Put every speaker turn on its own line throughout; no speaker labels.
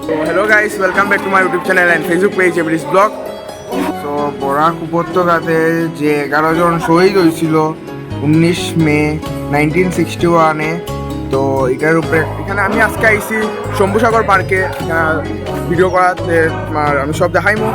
So hello guys, welcome back to my YouTube channel and Facebook page Every's Blog. So Barak উপত্যকাতে যে 11 জন শহীদ হয়েছিল 19 মে 1961-এ, তো এটার উপরে এখানে আমি আজকে আইছি শম্ভুসাগর পার্কে ভিডিও করাতে, আমি সব দেখাইমো।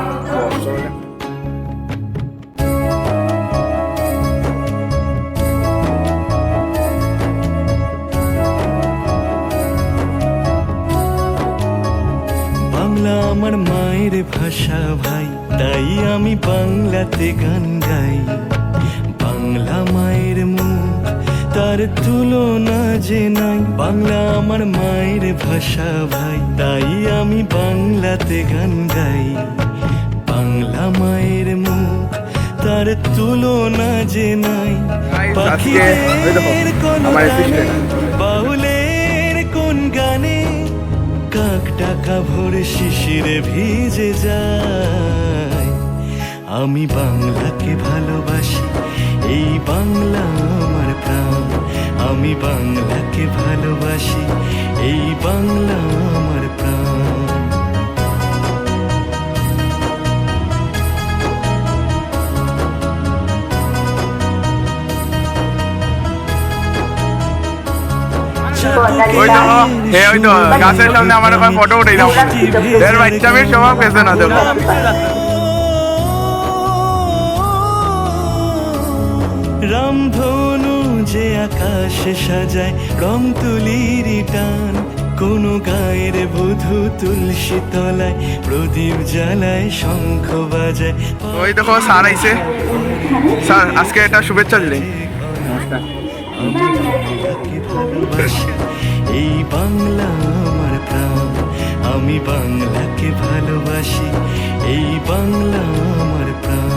বাংলা আমার মায়ের ভাষা ভাই, তাই আমি বাংলাতে গান গাই। বাংলা মায়ের মুখ, তার তুলনা যে নাই। বাংলা আমার মায়ের ভাষা ভাই, তাই আমি বাংলাতে গান গাই। বাংলা মায়ের মুখ, তার তুলনা যে নাই। পাখিদের কোন গানে, বাউলের কোন গানে, কাক টাকা ভরে শিশিরে ভিজে যায়। আমি বাংলাকে ভালোবাসি, এই বাংলা আমার প্রাণ। আমি বাংলাকে ভালোবাসি, এই বাংলা আমার প্রাণ।
গাছের সামনে আমার ফটো উঠে দাও, এর বাচ্চা মেয়ে সবাই পেছে না দেখো।
রামধনু যে আকাশে সাজায়, রং তুলির টান। কোন গায়ের বধূ তুলসী তলায় প্রদীপ জ্বালায়, শঙ্খ বাজায়।
ওই দেখো স্যার আইছে, স্যার আজকে একটা শুভেচ্ছা দিলেন।
এই বাংলা আমার প্রাণ। আমি বাংলাকে ভালোবাসি, এই বাংলা আমার প্রাণ।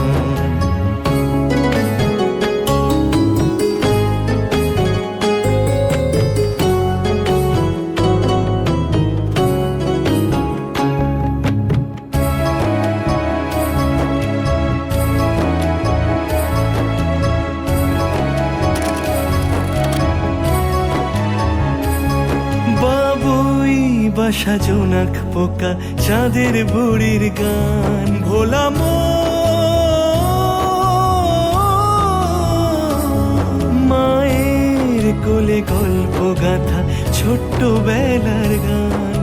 বাসা জোনাক পোকা, চাঁদের বুড়ির গান। ভোলা মায়ের কোলে গল্প গাথা, ছোট্ট বেলার গান।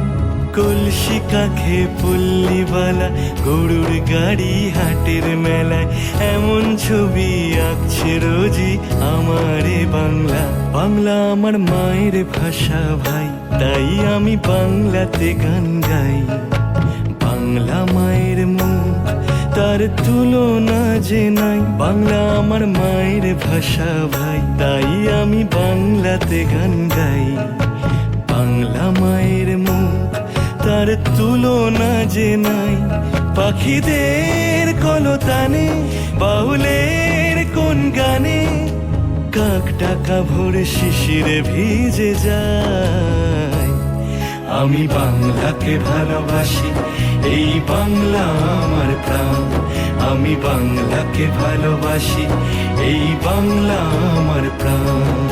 কলসি কাখে পল্লীবালা, গরুর গাড়ি হাটের মেলায়। এমন ছবি আঁকছে রোজই আমারে বাংলা। বাংলা আমার মায়ের ভাষা ভাই, তাই আমি বাংলাতে গান গাই। বাংলা মায়ের মুখ, তার তুলনা যে নাই। বাংলা আমার মায়ের ভাষা ভাই, তাই আমি বাংলাতে গান গাই। বাংলা মায়ের মুখ, তার তুলনা যে নাই। পাখিদের কলতানে, বাউলের কোন গানে, কাক টাকা ভরে শিশিরে ভিজে যায়। আমি বাংলাকে ভালোবাসি, এই বাংলা আমার প্রাণ। আমি বাংলাকে ভালোবাসি, এই বাংলা আমার প্রাণ।